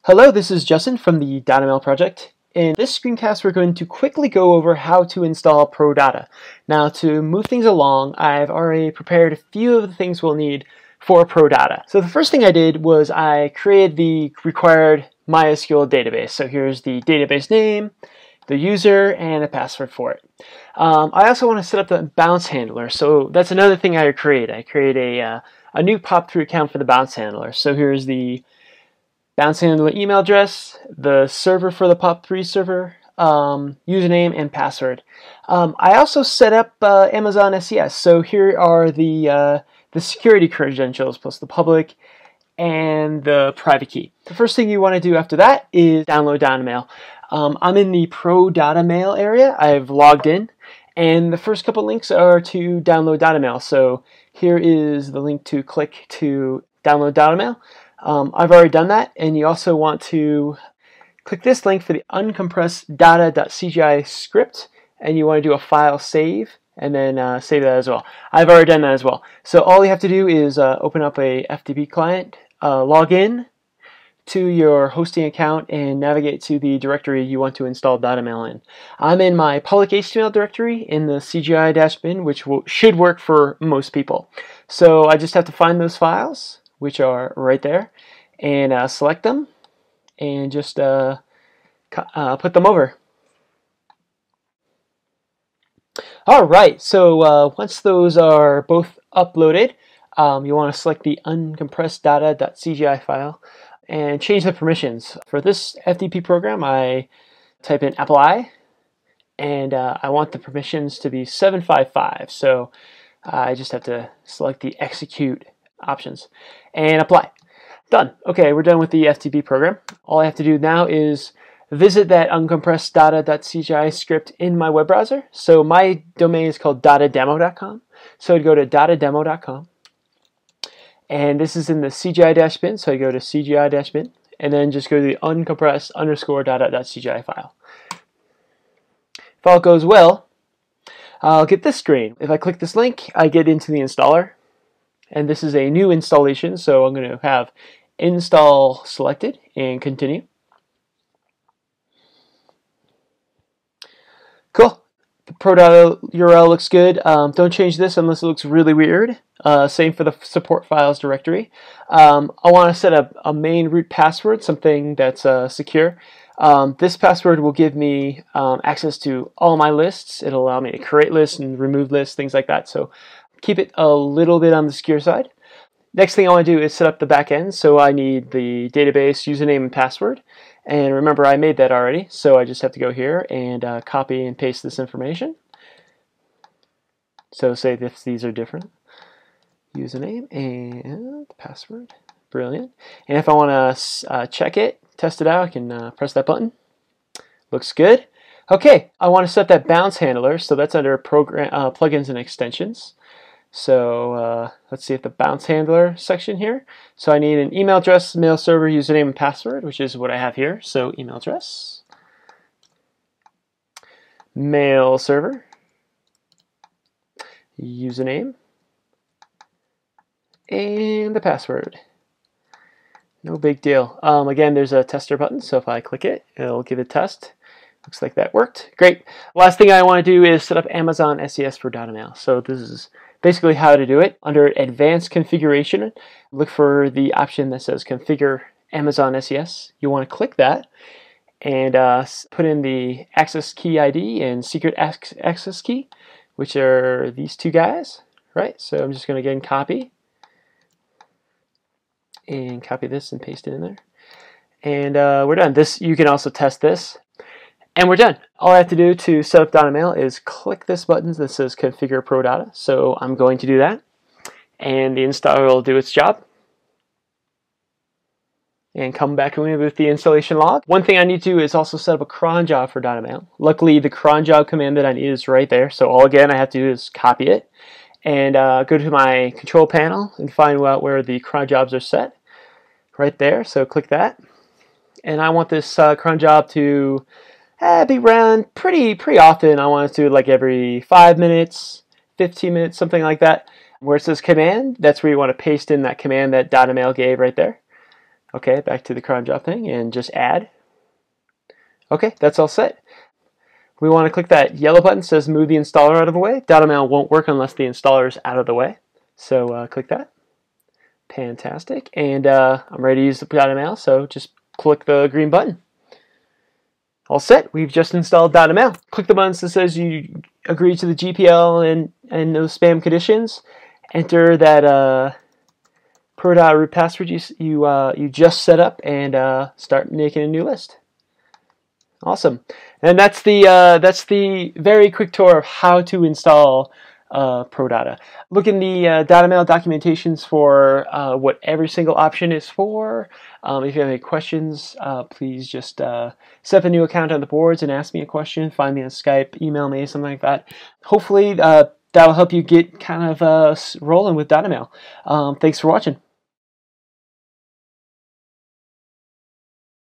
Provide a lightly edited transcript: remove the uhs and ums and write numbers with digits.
Hello, this is Justin from the Dada Mail project. In this screencast, we're going to quickly go over how to install Dada. Now, to move things along, I've already prepared a few of the things we'll need for Dada. So the first thing I did was I created the required MySQL database. So here's the database name, the user, and a password for it. I also want to set up the bounce handler. So that's another thing I created. I created a new POP3 account for the bounce handler. So here's the bounce handler email address, the server for the POP3 server, username, and password. I also set up Amazon SES. So here are the security credentials plus the public and the private key. The first thing you want to do after that is download Dada Mail. I'm in the Pro Dada Mail area. I've logged in, and the first couple links are to download Dada Mail. So here is the link to click to download Dada Mail. I've already done that, and you also want to click this link for the uncompressed data.cgi script, and you want to do a file save, and then save that as well. I've already done that as well. So all you have to do is open up a FTP client, log in to your hosting account, and navigate to the directory you want to install Dada Mail in. I'm in my public HTML directory in the CGI-bin, which should work for most people. So I just have to find those files, which are right there, and select them, and just put them over. Alright, so once those are both uploaded, you want to select the uncompressed data.cgi file and change the permissions. For this FTP program, I type in apply, and I want the permissions to be 755, so I just have to select the execute options and apply. Done. Okay, we're done with the FTP program. All I have to do now is visit that uncompressed data.cgi script in my web browser. So my domain is called dadademo.com. So I'd go to dadademo.com, and this is in the CGI-bin. So I go to CGI-bin, and then just go to the uncompressed _data.cgi file. If all goes well, I'll get this screen. If I click this link, I get into the installer. And this is a new installation, so I'm going to have install selected and continue. Cool. The Dada URL looks good. Don't change this unless it looks really weird. Same for the support files directory. I want to set up a main root password, something that's secure. This password will give me access to all my lists. It'll allow me to create lists and remove lists, things like that. So keep it a little bit on the secure side. Next thing I want to do is set up the back end. So I need the database username and password. And remember, I made that already. So I just have to go here and copy and paste this information. So say if these are different. Username and password. Brilliant. And if I want to check it, test it out, I can press that button. Looks good. Okay, I want to set that bounce handler. So that's under program plugins and extensions. So let's see if the bounce handler section here. So I need an email address, mail server, username, and password, which is what I have here. So email address, mail server, username, and the password. No big deal. Again, there's a tester button, so if I click it, it'll give a test. Looks like that worked. Great. Last thing I want to do is set up Amazon SES for Dada Mail. So this is basically how to do it. Under Advanced Configuration, look for the option that says Configure Amazon SES. You want to click that and put in the access key ID and secret access key, which are these two guys, right? So I'm just going to again copy this and paste it in there. And we're done. This, you can also test this. And we're done. All I have to do to set up Dada Mail is click this button that says Configure Dada. So I'm going to do that. And the installer will do its job. And come back to me with the installation log. One thing I need to do is also set up a cron job for Dada Mail. Luckily, the cron job command that I need is right there. So all again I have to do is copy it. And go to my control panel and find out where the cron jobs are set. Right there. So click that. And I want this cron job to be run pretty often. I want it to do it like every 5 minutes, 15 minutes, something like that. Where it says command, that's where you want to paste in that command that Dada Mail gave right there. Okay, back to the cron job thing and just add. Okay, that's all set. We want to click that yellow button that says move the installer out of the way. Dada Mail won't work unless the installer is out of the way. So click that. Fantastic. And I'm ready to use the Dada Mail, so just click the green button. All set. We've just installed Dada Mail. Click the button that says you agree to the GPL and those spam conditions. Enter that Pro Dada root password you just set up and start making a new list. Awesome. And that's the very quick tour of how to install Pro Dada. Look in the Dada Mail documentations for what every single option is for. If you have any questions, please just set up a new account on the boards and ask me a question. Find me on Skype, email me, something like that. Hopefully that'll help you get kind of rolling with Dada Mail. Thanks for watching.